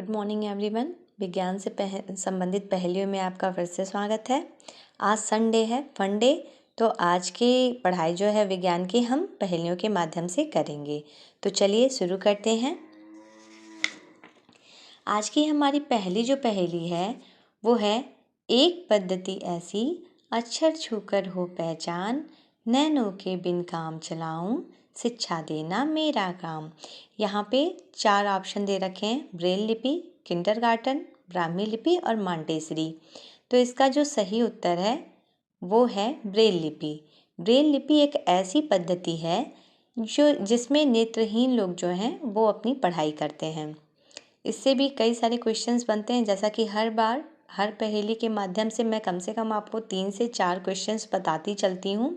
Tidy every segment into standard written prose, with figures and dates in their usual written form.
Good morning everyone. विज्ञान से संबंधित पहेलियों में आपका फिर से स्वागत है। आज संडे है, फन डे। तो आज की पढ़ाई जो है विज्ञान की हम पहेलियों के माध्यम से करेंगे। तो चलिए शुरू करते हैं। आज की हमारी पहली जो पहेली है वो है, एक पद्धति ऐसी अक्षर छूकर हो पहचान, नैनों के बिन काम चलाऊं, शिक्षा देना मेरा काम। यहाँ पे 4 ऑप्शन दे रखे हैं, ब्रेल लिपि, किंडरगार्टन, ब्राह्मी लिपि और मॉन्टेसरी। तो इसका जो सही उत्तर है वो है ब्रेल लिपि। ब्रेल लिपि एक ऐसी पद्धति है जिसमें नेत्रहीन लोग जो हैं वो अपनी पढ़ाई करते हैं। इससे भी कई सारे क्वेश्चंस बनते हैं, जैसा कि हर बार हर पहेली के माध्यम से मैं कम से कम आपको 3 से 4 क्वेश्चंस बताती चलती हूँ।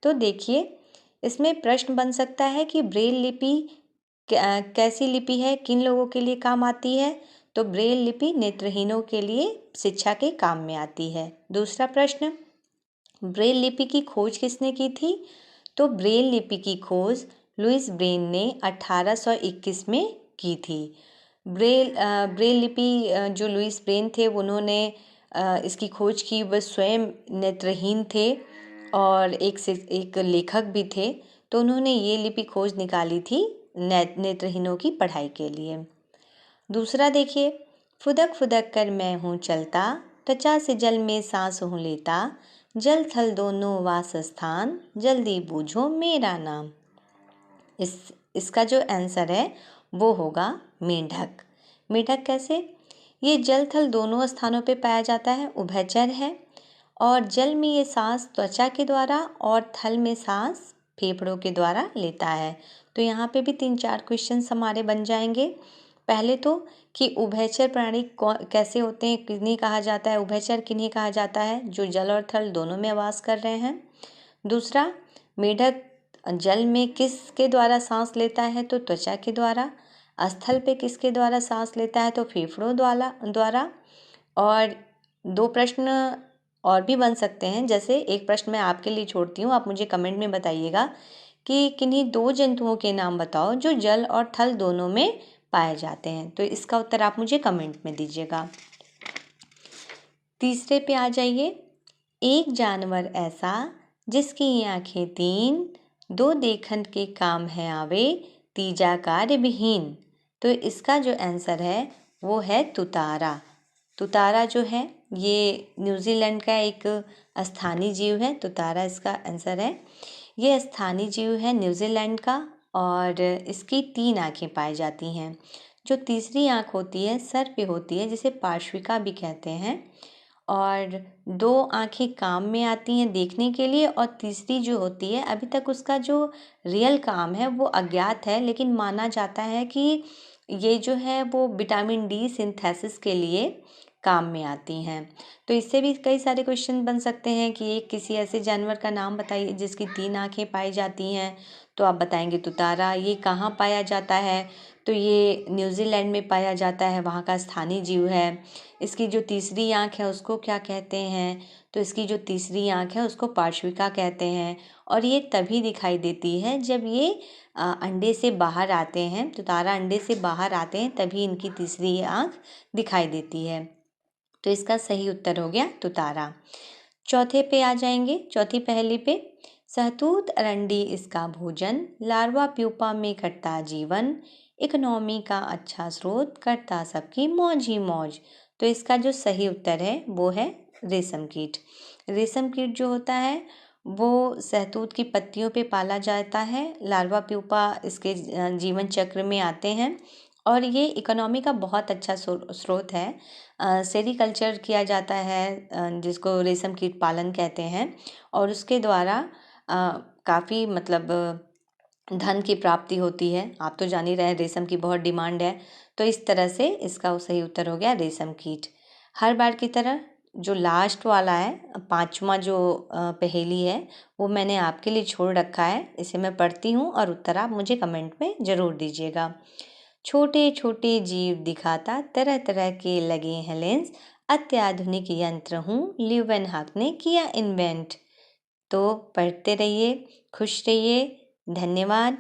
तो देखिए, इसमें प्रश्न बन सकता है कि ब्रेल लिपि कैसी लिपि है, किन लोगों के लिए काम आती है। तो ब्रेल लिपि नेत्रहीनों के लिए शिक्षा के काम में आती है। दूसरा प्रश्न, ब्रेल लिपि की खोज किसने की थी। तो ब्रेल लिपि की खोज लुईस ब्रेन ने 1821 में की थी। ब्रेल लिपि जो लुईस ब्रेन थे उन्होंने इसकी खोज की। वह स्वयं नेत्रहीन थे और एक लेखक भी थे। तो उन्होंने ये लिपि खोज निकाली थी नेत्रहीनों की पढ़ाई के लिए। दूसरा देखिए, फुदक फुदक कर मैं हूँ चलता, त्वचा से जल में सांस हूँ लेता, जल थल दोनों वास स्थान, जल्दी बूझो मेरा नाम। इसका जो आंसर है वो होगा मेंढक। मेंढक कैसे? ये जल थल दोनों स्थानों पे पाया जाता है, उभयचर है। और जल में ये सांस त्वचा के द्वारा और थल में सांस फेफड़ों के द्वारा लेता है। तो यहाँ पे भी 3-4 क्वेश्चन हमारे बन जाएंगे। पहले तो कि उभयचर प्राणी कैसे होते हैं, किन्हें कहा जाता है, उभयचर किन्हें कहा जाता है, जो जल और थल दोनों में वास कर रहे हैं। दूसरा, मेढक जल में किसके द्वारा सांस लेता है, तो त्वचा के द्वारा। स्थल पे किसके द्वारा सांस लेता है, तो फेफड़ों द्वारा। और 2 प्रश्न और भी बन सकते हैं, जैसे एक प्रश्न मैं आपके लिए छोड़ती हूँ, आप मुझे कमेंट में बताइएगा कि किन्हीं 2 जंतुओं के नाम बताओ जो जल और थल दोनों में पाए जाते हैं। तो इसका उत्तर आप मुझे कमेंट में दीजिएगा। तीसरे पे आ जाइए, एक जानवर ऐसा जिसकी आंखें 3, 2 देखन के काम है आवे, तीजा कार्य विहीन। तो इसका जो आंसर है वो है तुतारा। तुतारा जो है ये न्यूजीलैंड का एक स्थानीय जीव है। तुतारा इसका आंसर है। ये स्थानीय जीव है न्यूजीलैंड का और इसकी 3 आंखें पाई जाती हैं। जो तीसरी आंख होती है सर पे होती है, जिसे पार्श्विका भी कहते हैं। और 2 आंखें काम में आती हैं देखने के लिए, और तीसरी जो होती है अभी तक उसका जो रियल काम है वो अज्ञात है, लेकिन माना जाता है कि ये जो है वो विटामिन डी सिंथेसिस के लिए काम में आती हैं। तो इससे भी कई सारे क्वेश्चन बन सकते हैं कि एक किसी ऐसे जानवर का नाम बताइए जिसकी 3 आंखें पाई जाती हैं। तो आप बताएंगे तुतारा। ये कहाँ पाया जाता है, तो ये न्यूजीलैंड में पाया जाता है, वहाँ का स्थानीय जीव है। इसकी जो तीसरी आंख है उसको क्या कहते हैं, तो इसकी जो तीसरी आंख है उसको पार्श्विका कहते हैं। और ये तभी दिखाई देती है जब ये अंडे से बाहर आते हैं। तुतारा अंडे से बाहर आते हैं तभी इनकी तीसरी आंख दिखाई देती है। तो इसका सही उत्तर हो गया तुतारा। चौथे पे आ जाएंगे, चौथी पहेली पे, सहतूत अरंडी इसका भोजन, लार्वा प्यूपा में कटता जीवन, इकोनॉमी का अच्छा स्रोत, करता सबकी मौज ही मौज। तो इसका जो सही उत्तर है वो है रेशम कीट। रेशम कीट जो होता है वो सहतूत की पत्तियों पे पाला जाता है। लार्वा प्यूपा इसके जीवन चक्र में आते हैं और ये इकोनॉमी का बहुत अच्छा स्रोत है। सेरीकल्चर किया जाता है जिसको रेशम कीट पालन कहते हैं, और उसके द्वारा काफ़ी मतलब धन की प्राप्ति होती है। आप तो जान ही रहे हैं रेशम की बहुत डिमांड है। तो इस तरह से इसका सही उत्तर हो गया रेशम कीट। हर बार की तरह जो लास्ट वाला है, 5वां जो पहेली है वो मैंने आपके लिए छोड़ रखा है। इसे मैं पढ़ती हूँ और उत्तर आप मुझे कमेंट में ज़रूर दीजिएगा। छोटे छोटे जीव दिखाता, तरह तरह के लगे हैं लेंस, अत्याधुनिक यंत्र हूँ, ल्यूवेनहॉक ने किया इन्वेंट। तो पढ़ते रहिए, खुश रहिए। धन्यवाद।